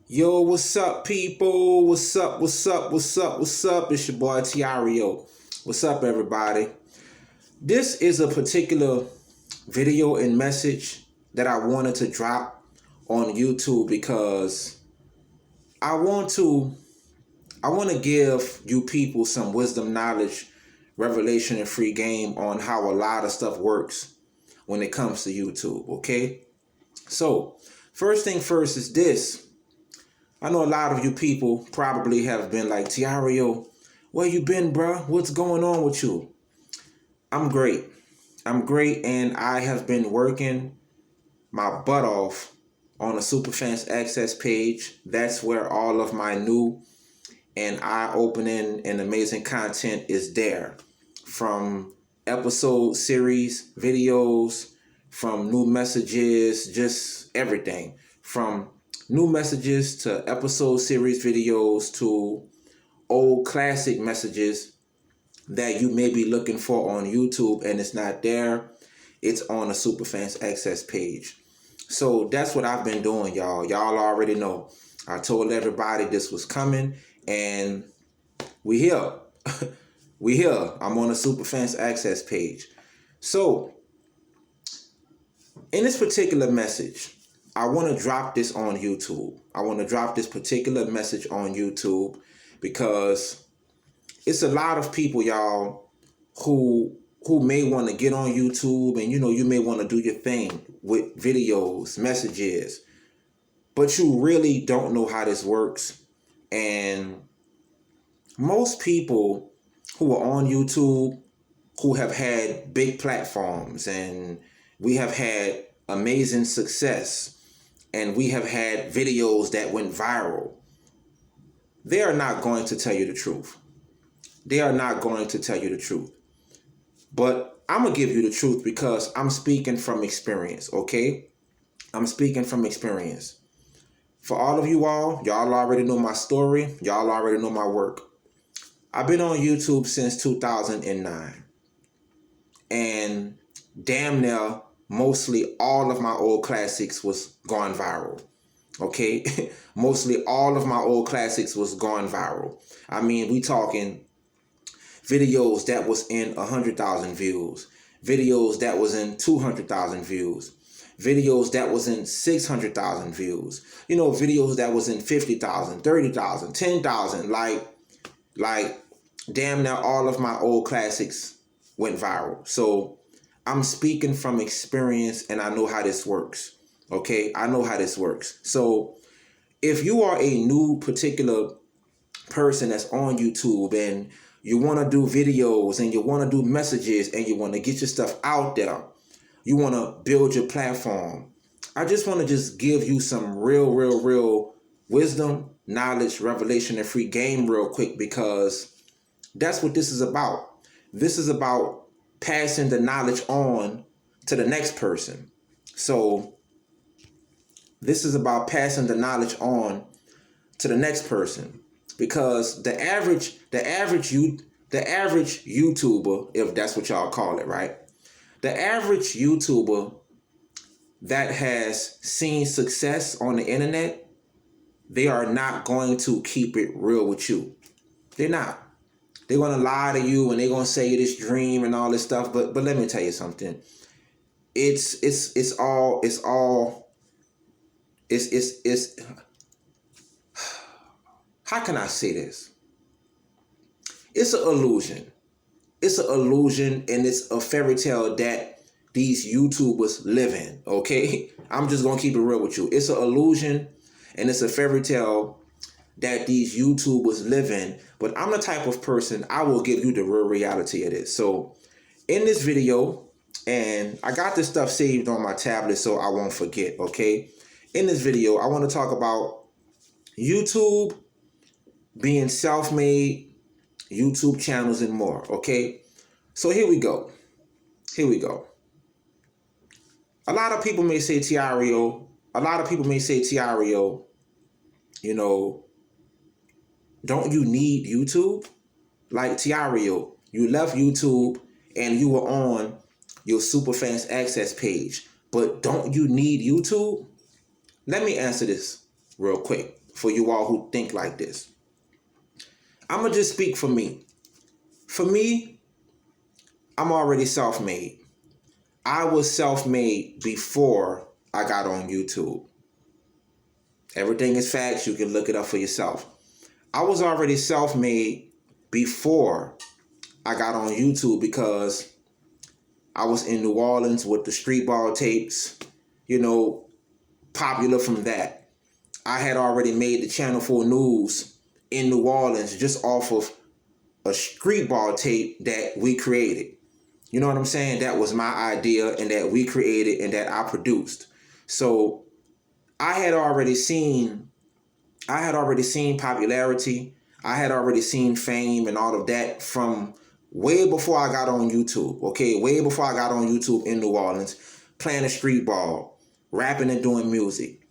Yo, what's up, people? What's up? What's up? What's up? What's up? It's your boy Tireo. What's up, everybody? This is a particular video and message that I wanted to drop on YouTube because I want to I want to give you people some wisdom, knowledge, revelation, and free game on how a lot of stuff works when it comes to YouTube. Okay, so first thing first is this. I know a lot of you people probably have been like, Tiario, where you been, bruh? What's going on with you? I'm great. I'm great, and I have been working my butt off on a Superfans Access page. That's where all of my new and eye-opening and amazing content is there. From episode series, videos, from new messages, just everything. From new messages to episode series videos to old classic messages that you may be looking for on YouTube and it's not there. It's on a Superfans Access page. So that's what I've been doing, y'all. Y'all already know. I told everybody this was coming, and we here. we here. I'm on a Superfans Access page. So in this particular message, I want to drop this on YouTube. I want to drop this particular message on YouTube because it's a lot of people, y'all, who may want to get on YouTube and, you may want to do your thing with videos, messages, but you really don't know how this works. And most people who are on YouTube, who have had big platforms, and we have had amazing success, and we have had videos that went viral, they are not going to tell you the truth. They are not going to tell you the truth. But I'm going to give you the truth because I'm speaking from experience, okay? I'm speaking from experience. For all of y'all already know my story. Y'all already know my work. I've been on YouTube since 2009. And damn near mostly all of my old classics was gone viral. Okay? Mostly all of my old classics was gone viral. I mean, we talking videos that was in 100,000 views, videos that was in 200,000 views, videos that was in 600,000 views, videos that was in 50,000, 30,000, 10,000, like damn near all of my old classics went viral. So I'm speaking from experience and I know how this works. Okay, I know how this works. So if you are a new particular person that's on YouTube and you want to do videos and you want to do messages and you want to get your stuff out there, you want to build your platform, I just want to just give you some real wisdom, knowledge, revelation, and free game real quick because that's what this is about. This is about passing the knowledge on to the next person. So this is about passing the knowledge on to the next person because the average YouTuber, if that's what y'all call it, right? The average YouTuber that has seen success on the internet, they are not going to keep it real with you. They're not. They're gonna lie to you and they're gonna say this dream and all this stuff. But let me tell you something. It's how can I say this? It's an illusion. It's an illusion and it's a fairy tale that these YouTubers live in, okay? I'm just gonna keep it real with you. It's an illusion and it's a fairy tale that these YouTubers live in, but I'm the type of person, I will give you the real reality of this. So in this video, and I got this stuff saved on my tablet so I won't forget, okay? In this video, I want to talk about YouTube, being self-made, YouTube channels, and more, okay? So here we go. Here we go. A lot of people may say, Tiario, don't you need YouTube? Like, Tiario, you left YouTube and you were on your Superfans Access page, but don't you need YouTube? Let me answer this real quick. for you all who think like this. I'm going to just speak for me. For me, I'm already self-made. I was self-made before I got on YouTube. Everything is facts. You can look it up for yourself. I was already self-made before I got on YouTube because I was in New Orleans with the street ball tapes, popular from that. I had already made the Channel 4 News in New Orleans just off of a street ball tape that we created. You know what I'm saying? That was my idea and that we created and that I produced. So I had already seen popularity. I had already seen fame and all of that from way before I got on YouTube. Okay, way before I got on YouTube in New Orleans, playing a street ball, rapping and doing music,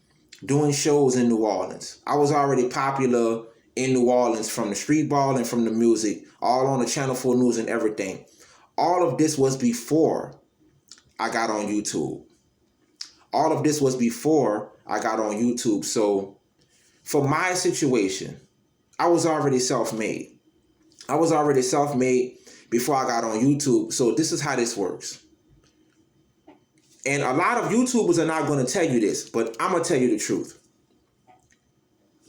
doing shows in New Orleans. I was already popular in New Orleans from the street ball and from the music, all on the Channel 4 News and everything. All of this was before I got on YouTube. All of this was before I got on YouTube. So for my situation, I was already self-made. I was already self-made before I got on YouTube. So this is how this works. And a lot of YouTubers are not going to tell you this, but I'm going to tell you the truth.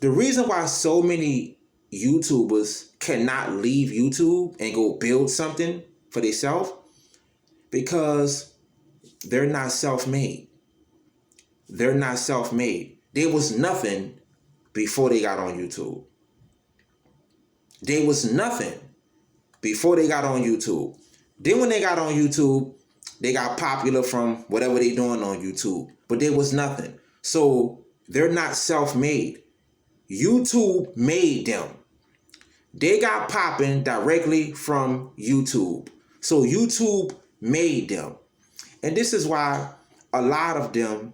The reason why so many YouTubers cannot leave YouTube and go build something for themselves, because they're not self-made. They're not self-made. There was nothing before they got on YouTube. There was nothing before they got on YouTube. Then when they got on YouTube, they got popular from whatever they doing on YouTube. But there was nothing. So they're not self-made. YouTube made them. They got popping directly from YouTube. So YouTube made them. And this is why a lot of them,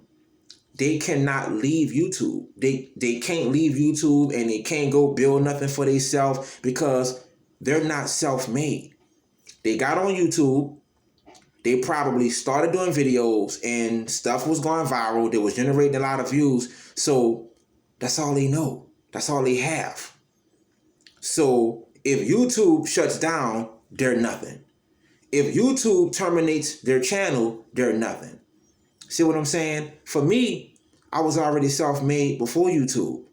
they cannot leave YouTube. They can't leave YouTube and they can't go build nothing for themselves because they're not self-made. They got on YouTube. They probably started doing videos and stuff was going viral. They was generating a lot of views. So that's all they know. That's all they have. So if YouTube shuts down, they're nothing. If YouTube terminates their channel, they're nothing. See what I'm saying? For me, I was already self-made before YouTube.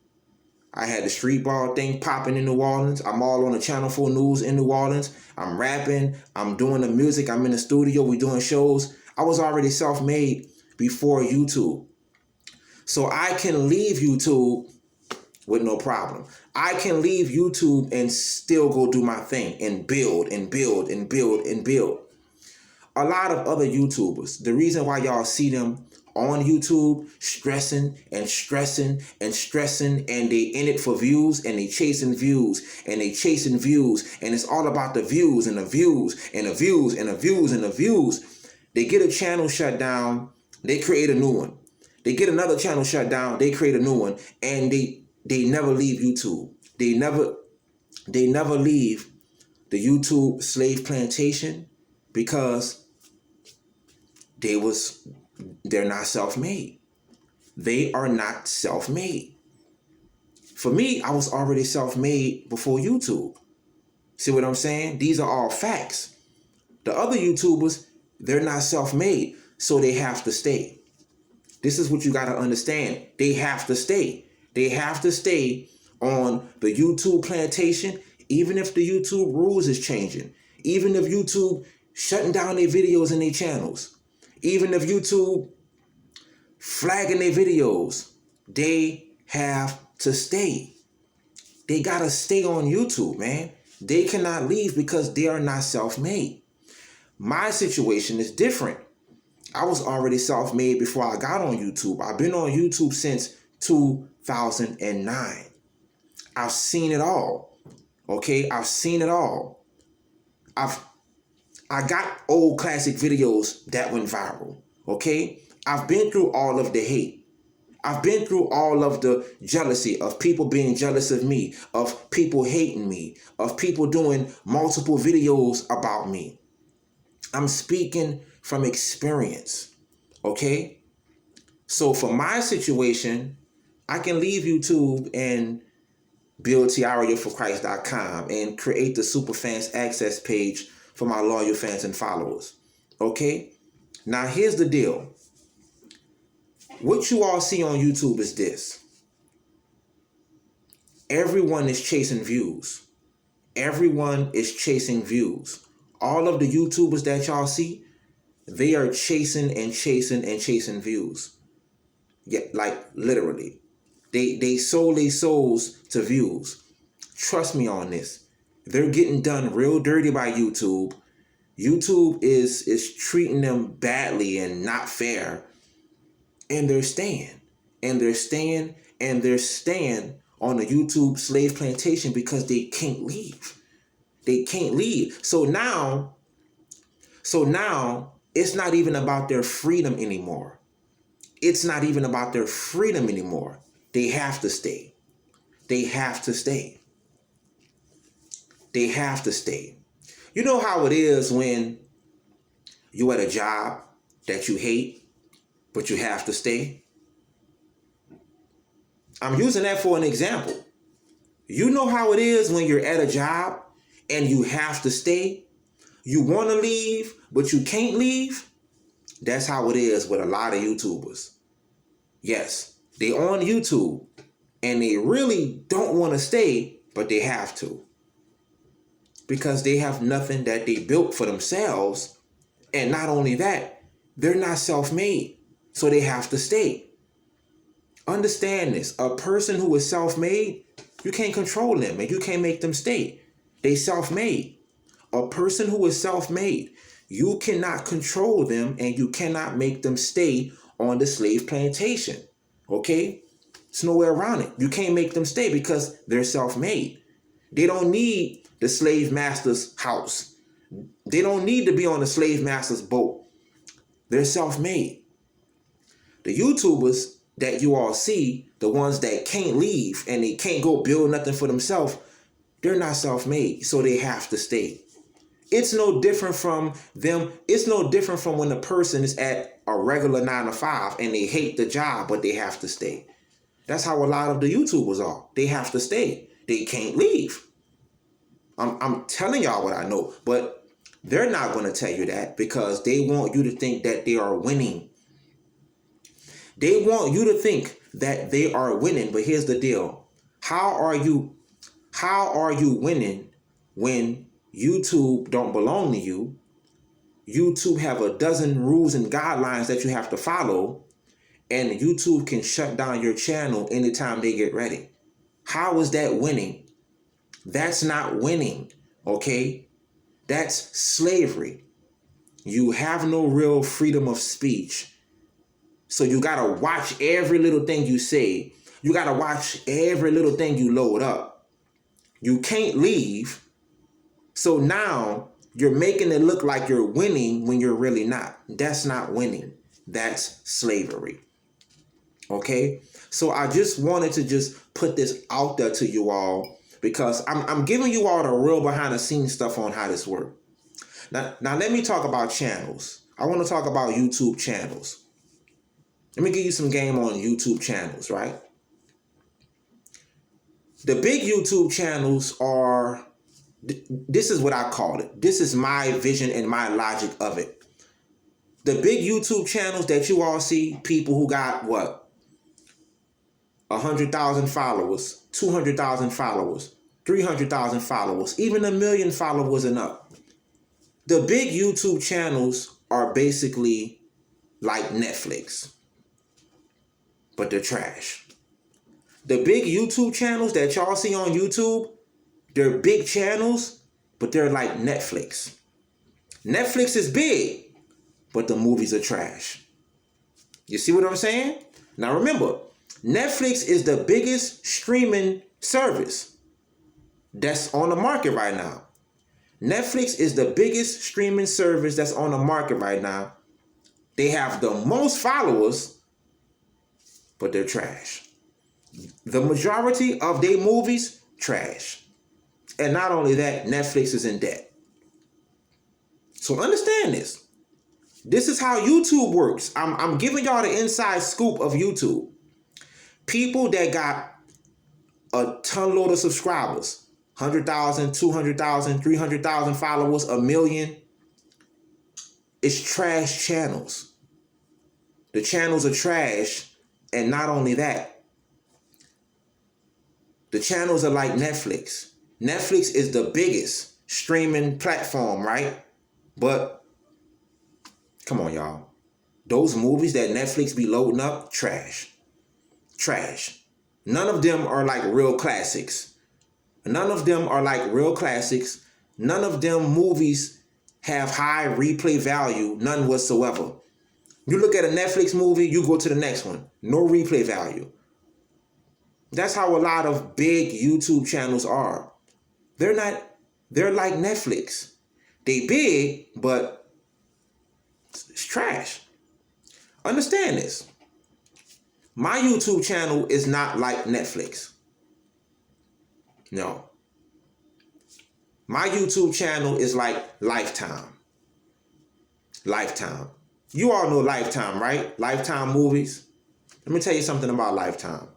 I had the street ball thing popping in New Orleans. I'm all on the Channel 4 News in New Orleans. I'm rapping. I'm doing the music. I'm in the studio. We're doing shows. I was already self-made before YouTube. So I can leave YouTube with no problem. I can leave YouTube and still go do my thing and build and build and build and build. A lot of other YouTubers, the reason why y'all see them on YouTube stressing and stressing and stressing, and they in it for views and they chasing views and they chasing views, and it's all about the views and the views and the views and the views and the views. They get a channel shut down, they create a new one. They get another channel shut down, they create a new one, and they never leave YouTube. They never leave the YouTube slave plantation because they're not self-made. They are not self-made. For me, I was already self-made before YouTube. See what I'm saying? These are all facts. The other YouTubers, they're not self-made, so they have to stay. This is what you got to understand. They have to stay. They have to stay on the YouTube plantation, even if the YouTube rules is changing. Even if YouTube shutting down their videos and their channels. Even if YouTube flagging their videos, they have to stay. They got to stay on YouTube, man. They cannot leave because they are not self-made. My situation is different. I was already self-made before I got on YouTube. I've been on YouTube since 2009. I've seen it all. Okay, I've seen it all. I got old classic videos that went viral. Okay, I've been through all of the hate. I've been through all of the jealousy of people being jealous of me, of people hating me, of people doing multiple videos about me. I'm speaking from experience. Okay, so for my situation, I can leave YouTube and build TireoForChrist.com and create the Superfans access page for my loyal fans and followers. Okay? Now here's the deal. What you all see on YouTube is this. Everyone is chasing views. Everyone is chasing views. All of the YouTubers that y'all see, they are chasing and chasing and chasing views. Yeah, like literally. They sold their souls to views. Trust me on this. They're getting done real dirty by YouTube. YouTube is treating them badly and not fair. And they're staying. And they're staying. And they're staying on the YouTube slave plantation because they can't leave. They can't leave. So now it's not even about their freedom anymore. It's not even about their freedom anymore. They have to stay. They have to stay. They have to stay. You know how it is when you at a job that you hate, but you have to stay? I'm using that for an example. You know how it is when you're at a job and you have to stay? You want to leave, but you can't leave? That's how it is with a lot of YouTubers. Yes, they on YouTube and they really don't want to stay, but they have to. Because they have nothing that they built for themselves. And not only that, they're not self-made. So they have to stay. Understand this. A person who is self-made, you can't control them and you can't make them stay. They self-made. A person who is self-made, you cannot control them and you cannot make them stay on the slave plantation. Okay? There's nowhere around it. You can't make them stay because they're self-made. They don't need the slave master's house. They don't need to be on the slave master's boat. They're self-made. The YouTubers that you all see, the ones that can't leave and they can't go build nothing for themselves, they're not self-made, so they have to stay. It's no different from them. It's no different from when a person is at a regular 9 to 5 and they hate the job, but they have to stay. That's how a lot of the YouTubers are. They have to stay. They can't leave. I'm telling y'all what I know, but they're not going to tell you that because they want you to think that they are winning. They want you to think that they are winning, but here's the deal. How are you winning when YouTube don't belong to you? YouTube have a dozen rules and guidelines that you have to follow, and YouTube can shut down your channel anytime they get ready. How is that winning? That's not winning, okay? That's slavery. You have no real freedom of speech. So you gotta watch every little thing you say. You gotta watch every little thing you load up. You can't leave. So now you're making it look like you're winning when you're really not. That's not winning. That's slavery. Okay? So I just wanted to just put this out there to you all because I'm giving you all the real behind the scenes stuff on how this works. Now let me talk about channels. I want to talk about YouTube channels. Let me give you some game on YouTube channels, right? The big YouTube channels are, this is what I call it. This is my vision and my logic of it. The big YouTube channels that you all see, people who got what? 100,000 followers, 200,000 followers, 300,000 followers, even 1 million followers and up. The big YouTube channels are basically like Netflix, but they're trash. The big YouTube channels that y'all see on YouTube, they're big channels, but they're like Netflix. Netflix is big, but the movies are trash. You see what I'm saying? Now remember, Netflix is the biggest streaming service that's on the market right now. Netflix is the biggest streaming service that's on the market right now. They have the most followers, but they're trash. The majority of their movies, trash. And not only that, Netflix is in debt. So understand this. This is how YouTube works. I'm giving y'all the inside scoop of YouTube. People that got a ton load of subscribers, 100,000, 200,000, 300,000 followers, a million, it's trash channels. The channels are trash, and not only that, the channels are like Netflix. Netflix is the biggest streaming platform, right? But come on, y'all. Those movies that Netflix be loading up, trash. Trash. None of them are like real classics. None of them are like real classics. None of them movies have high replay value, none whatsoever. You look at a Netflix movie, you go to the next one. No replay value. That's how a lot of big YouTube channels are. They're like Netflix. They big, but it's trash. Understand this. My YouTube channel is not like Netflix. No. My YouTube channel is like Lifetime. Lifetime. You all know Lifetime, right? Lifetime movies. Let me tell you something about Lifetime.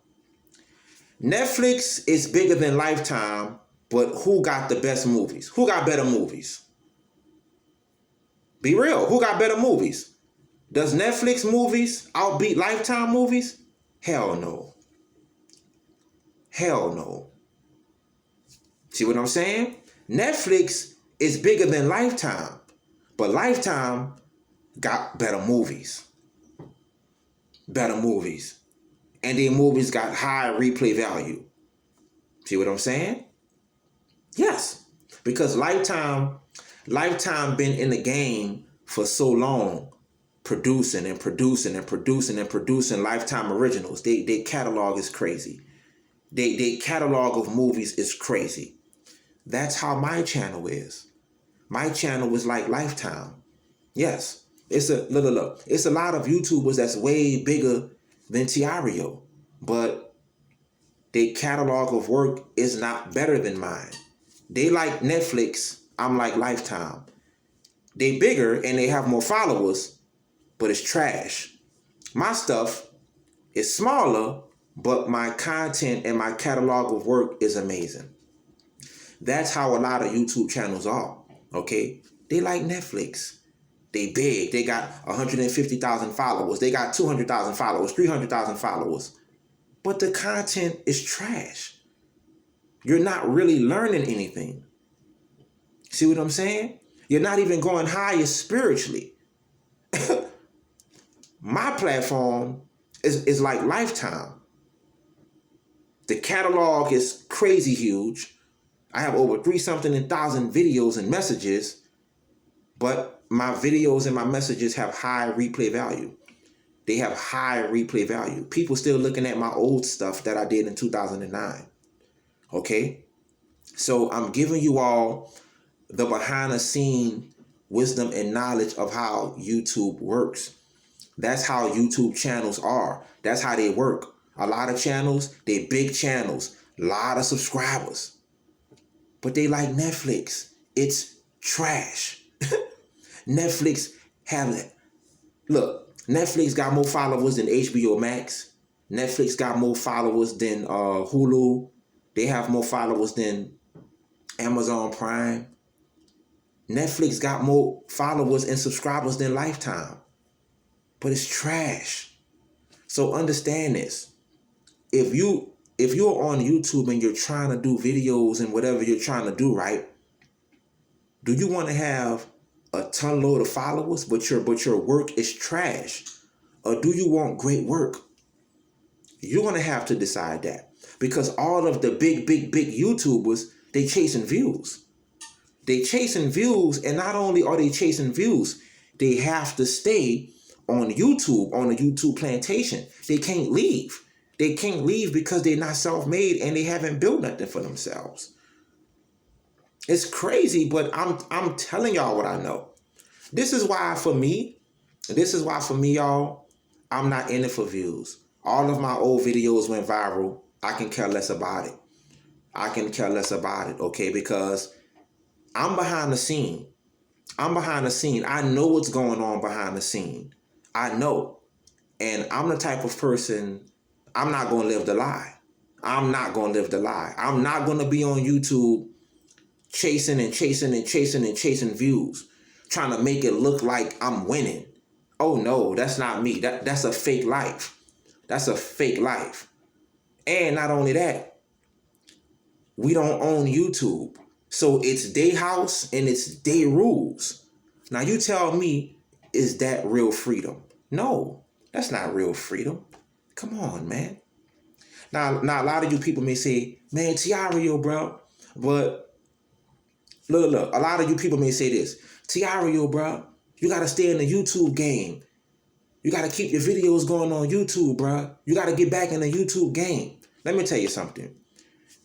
Netflix is bigger than Lifetime, but who got the best movies? Who got better movies? Be real. Who got better movies? Does Netflix movies outbeat Lifetime movies? Hell no. Hell no. See what I'm saying? Netflix is bigger than Lifetime, but Lifetime got better movies. Better movies. And their movies got high replay value. See what I'm saying? Yes. Because Lifetime been in the game for so long, producing Lifetime originals. They catalog is crazy. They catalog of movies is crazy. That's how my channel is. My channel is like Lifetime. Yes. It's a look. It's a lot of YouTubers that's way bigger than Tireo, but their catalog of work is not better than mine. They like Netflix, I'm like Lifetime. They bigger and they have more followers, but it's trash. My stuff is smaller, but my content and my catalog of work is amazing. That's how a lot of YouTube channels are, okay? They like Netflix. They big. They got 150,000 followers. They got 200,000 followers, 300,000 followers. But the content is trash. You're not really learning anything. See what I'm saying? You're not even going higher spiritually. My platform is like Lifetime. The catalog is crazy huge. I have over 3-something thousand videos and messages, but my videos and my messages have high replay value. They have high replay value. People still looking at my old stuff that I did in 2009. Okay? So I'm giving you all the behind the scene wisdom and knowledge of how YouTube works. That's how YouTube channels are. That's how they work. A lot of channels, they big channels, a lot of subscribers. But they like Netflix. It's trash. Netflix have it. Look, Netflix got more followers than HBO Max. Netflix got more followers than Hulu. They have more followers than Amazon Prime. Netflix got more followers and subscribers than Lifetime. But it's trash. So understand this. If you're on YouTube and you're trying to do videos and whatever you're trying to do, right? Do you want to have a ton load of followers, but your work is trash? Or do you want great work? You're going to have to decide that. Because all of the big YouTubers, they chasing views. They chasing views, and not only are they chasing views, they have to stay on YouTube, on the YouTube plantation. They can't leave. They can't leave because they're not self-made and they haven't built nothing for themselves. It's crazy, but I'm telling y'all what I know. This is why for me, y'all, I'm not in it for views. All of my old videos went viral. I can care less about it. Okay? Because I'm behind the scene. I know what's going on behind the scene. I know. And I'm the type of person, I'm not going to live the lie. I'm not going to live the lie. I'm not going to be on YouTube chasing and chasing and chasing and chasing views, trying to make it look like I'm winning. Oh no, that's not me. That's a fake life. That's a fake life. And not only that, we don't own YouTube. So it's their house and it's their rules. Now you tell me, is that real freedom? No, that's not real freedom. Come on, man. Now a lot of you people may say, man, Tireo, bro. But look, a lot of you people may say this, Tireo, bro, you got to stay in the YouTube game. You got to keep your videos going on YouTube, bro. You got to get back in the YouTube game. Let me tell you something.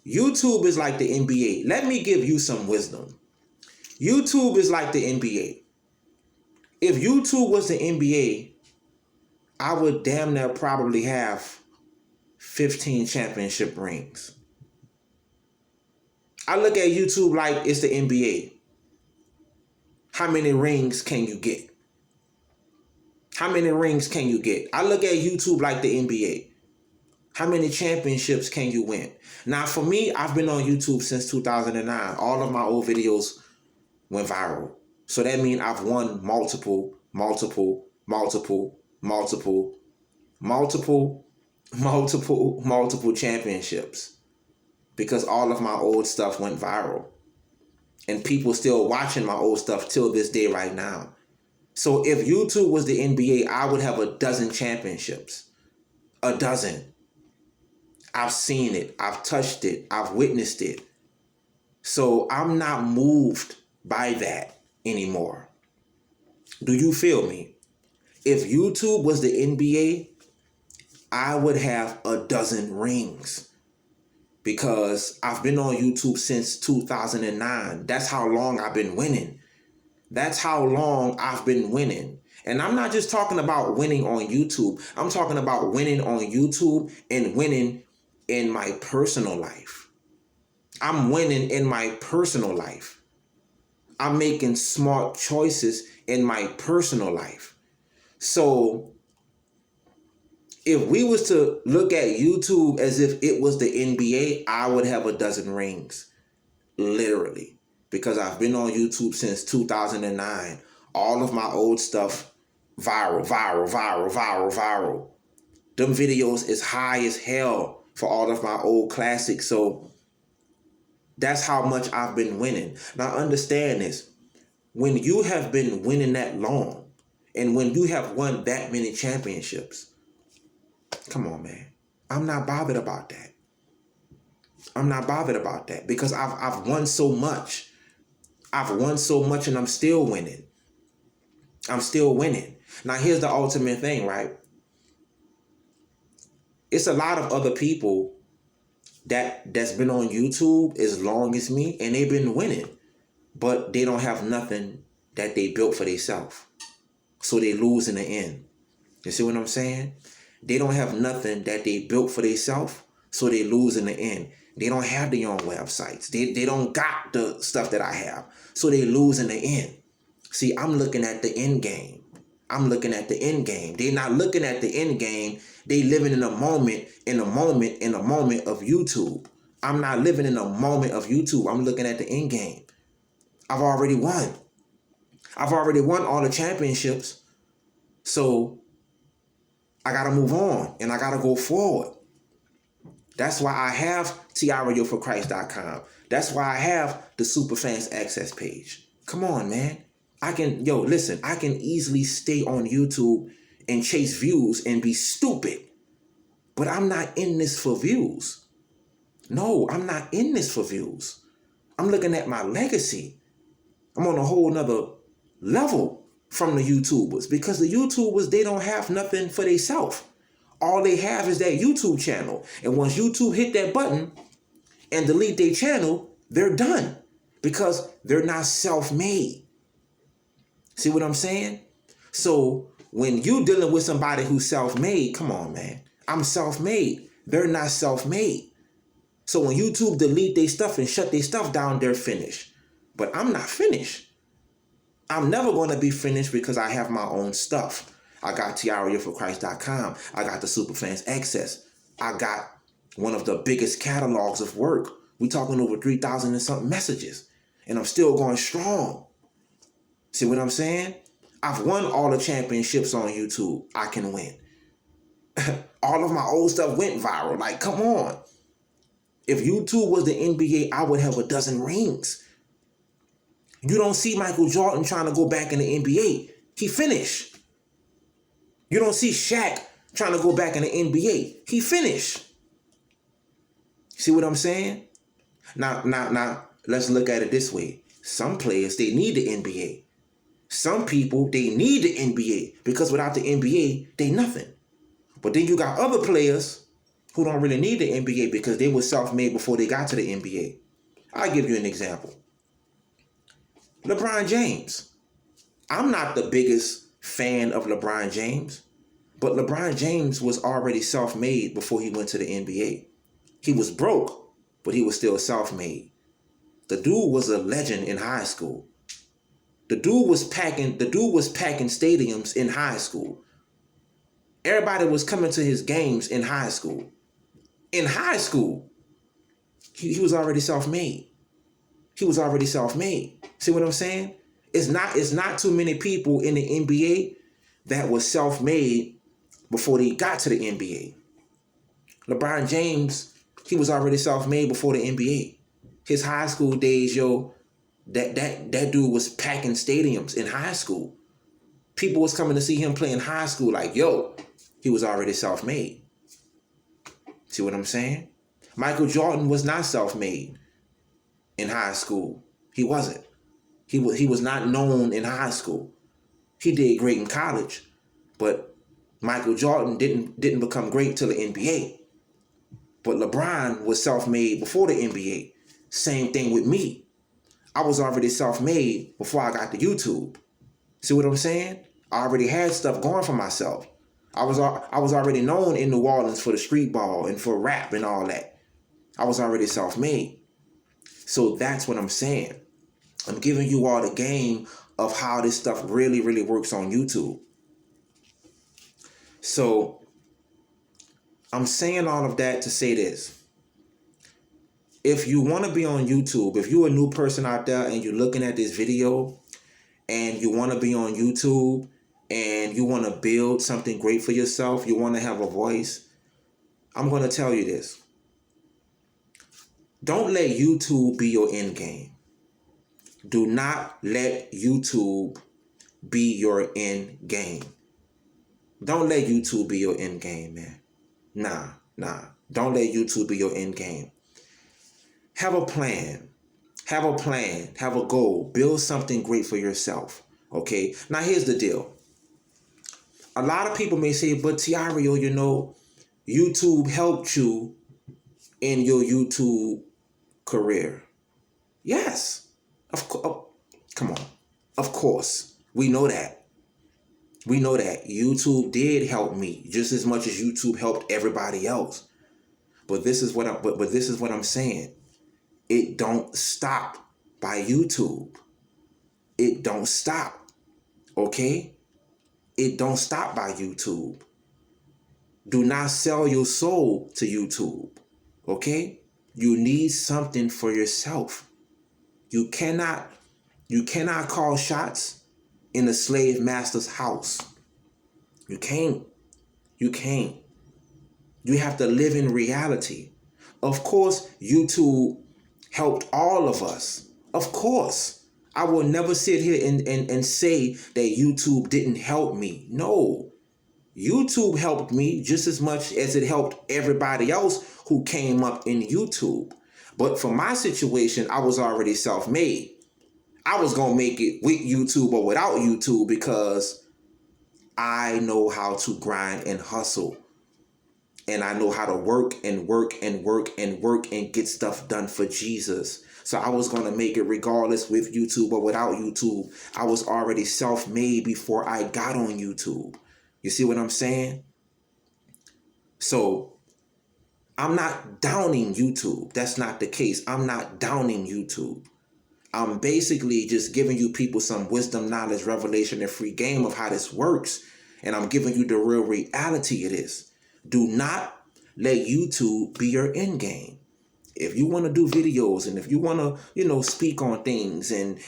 YouTube is like the NBA. Let me give you some wisdom. YouTube is like the NBA. If YouTube was the NBA, I would damn near probably have 15 championship rings. I look at YouTube like it's the NBA. How many rings can you get? How many rings can you get? I look at YouTube like the NBA. How many championships can you win? Now, for me, I've been on YouTube since 2009. All of my old videos went viral. So that means I've won multiple championships because all of my old stuff went viral. And people still watching my old stuff till this day right now. So if YouTube was the NBA, I would have a dozen championships. A dozen. I've seen it. I've touched it. I've witnessed it. So I'm not moved by that anymore. Do you feel me? If YouTube was the NBA, I would have a dozen rings because I've been on YouTube since 2009. That's how long I've been winning. That's how long I've been winning. And I'm not just talking about winning on YouTube. I'm talking about winning on YouTube and winning in my personal life. I'm winning in my personal life. I'm making smart choices in my personal life. So if we was to look at YouTube as if it was the NBA, I would have a dozen rings. Literally. Because I've been on YouTube since 2009. All of my old stuff, viral. Them videos is high as hell for all of my old classics. So that's how much I've been winning. Now understand this. When you have been winning that long, and when you have won that many championships, come on, man. I'm not bothered about that. I'm not bothered about that because I've won so much. I've won so much and I'm still winning. I'm still winning. Now here's the ultimate thing, right? It's a lot of other people that's been on YouTube as long as me and they've been winning, but they don't have nothing that they built for themselves. So they lose in the end. You see what I'm saying? They don't have nothing that they built for themselves, so they lose in the end. They don't have their own websites. They don't got the stuff that I have, so they lose in the end. See, I'm looking at the end game. I'm looking at the end game. They're not looking at the end game. They living in a moment of YouTube. I'm not living in a moment of YouTube. I'm looking at the end game. I've already won. I've already won all the championships. So I got to move on and I got to go forward. That's why I have TireoForChrist.com. That's why I have the Superfans Access page. Come on, man. I can easily stay on YouTube and chase views and be stupid. But I'm not in this for views. No, I'm not in this for views. I'm looking at my legacy. I'm on a whole nother level from the YouTubers because the YouTubers, they don't have nothing for themselves. All they have is that YouTube channel. And once YouTube hit that button and delete their channel, they're done because they're not self-made. See what I'm saying? So when you dealing with somebody who's self-made, come on, man. I'm self-made. They're not self-made. So when YouTube delete their stuff and shut their stuff down, they're finished. But I'm not finished. I'm never going to be finished because I have my own stuff. I got TireoForChrist.com. I got the Superfans Access. I got one of the biggest catalogs of work. We talking over 3,000 and something messages. And I'm still going strong. See what I'm saying? I've won all the championships on YouTube. I can win. All of my old stuff went viral. Like, come on. If YouTube was the NBA, I would have a dozen rings. You don't see Michael Jordan trying to go back in the NBA. He finished. You don't see Shaq trying to go back in the NBA. He finished. See what I'm saying? Now, let's look at it this way. Some players, they need the NBA. Some people, they need the NBA because without the NBA, they nothing. But then you got other players who don't really need the NBA because they were self-made before they got to the NBA. I'll give you an example. LeBron James. I'm not the biggest fan of LeBron James, but LeBron James was already self-made before he went to the NBA. He was broke, but he was still self-made. The dude was a legend in high school. The dude was packing stadiums in high school. Everybody was coming to his games in high school. In high school, he was already self-made. He was already self-made. See what I'm saying? It's not too many people in the NBA that was self-made before they got to the NBA. LeBron James, he was already self-made before the NBA. His high school days, that dude was packing stadiums in high school. People was coming to see him play in high school like, he was already self-made. See what I'm saying? Michael Jordan was not self-made in high school. He wasn't. He was not known in high school. He did great in college, but Michael Jordan didn't become great till the NBA. But LeBron was self-made before the NBA. Same thing with me. I was already self-made before I got to YouTube. See what I'm saying? I already had stuff going for myself. I was already known in New Orleans for the street ball and for rap and all that. I was already self-made. So that's what I'm saying. I'm giving you all the game of how this stuff really, really works on YouTube. So I'm saying all of that to say this. If you want to be on YouTube, if you're a new person out there and you're looking at this video and you want to be on YouTube and you want to build something great for yourself, you want to have a voice, I'm going to tell you this. Don't let YouTube be your end game. Do not let YouTube be your end game. Don't let YouTube be your end game, man. Nah. Don't let YouTube be your end game. Have a plan. Have a goal. Build something great for yourself. Okay? Now, here's the deal. A lot of people may say, but Tireo, YouTube helped you in your YouTube career. Yes. Come on. Of course. We know that. YouTube did help me just as much as YouTube helped everybody else. But this is what I'm saying. It don't stop by YouTube. It don't stop. Okay? It don't stop by YouTube. Do not sell your soul to YouTube. Okay? You need something for yourself. You cannot call shots in a slave master's house. You can't. You have to live in reality. Of course, YouTube helped all of us. Of course. I will never sit here and say that YouTube didn't help me. No. YouTube helped me just as much as it helped everybody else who came up in YouTube. But for my situation, I was already self-made. I was going to make it with YouTube or without YouTube because I know how to grind and hustle. And I know how to work and get stuff done for Jesus. So I was going to make it regardless with YouTube or without YouTube. I was already self-made before I got on YouTube. You see what I'm saying? So I'm not downing YouTube. That's not the case. I'm not downing YouTube. I'm basically just giving you people some wisdom, knowledge, revelation, and free game of how this works. And I'm giving you the real reality of this. Do not let YouTube be your end game. If you want to do videos and if you want to, speak on things and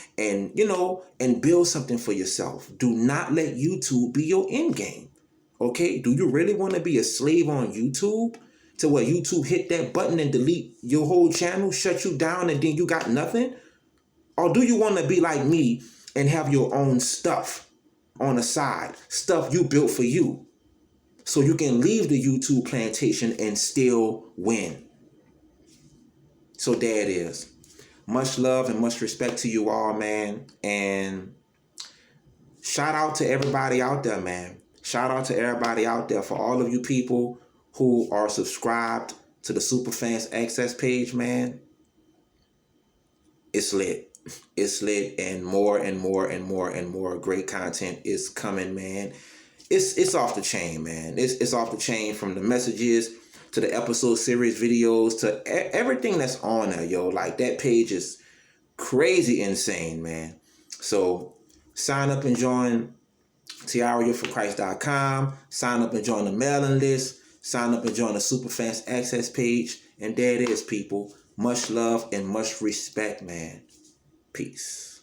build something for yourself, do not let YouTube be your end game. Okay? Do you really want to be a slave on YouTube to where YouTube hit that button and delete your whole channel, shut you down, and then you got nothing? Or do you want to be like me and have your own stuff on the side, stuff you built for you, so you can leave the YouTube plantation and still win? So there it is. Much love and much respect to you all, man. And shout out to everybody out there, man. Shout out to everybody out there, for all of you people who are subscribed to the Superfans Access page, man. It's lit. It's lit, and more and more and more and more great content is coming, man. It's off the chain, man. It's off the chain, from the messages to the episode series videos to everything that's on there, yo. Like, that page is crazy insane, man. So sign up and join TireoForChrist.com. Sign up and join the mailing list. Sign up and join the Superfans Access page. And there it is, people. Much love and much respect, man. Peace.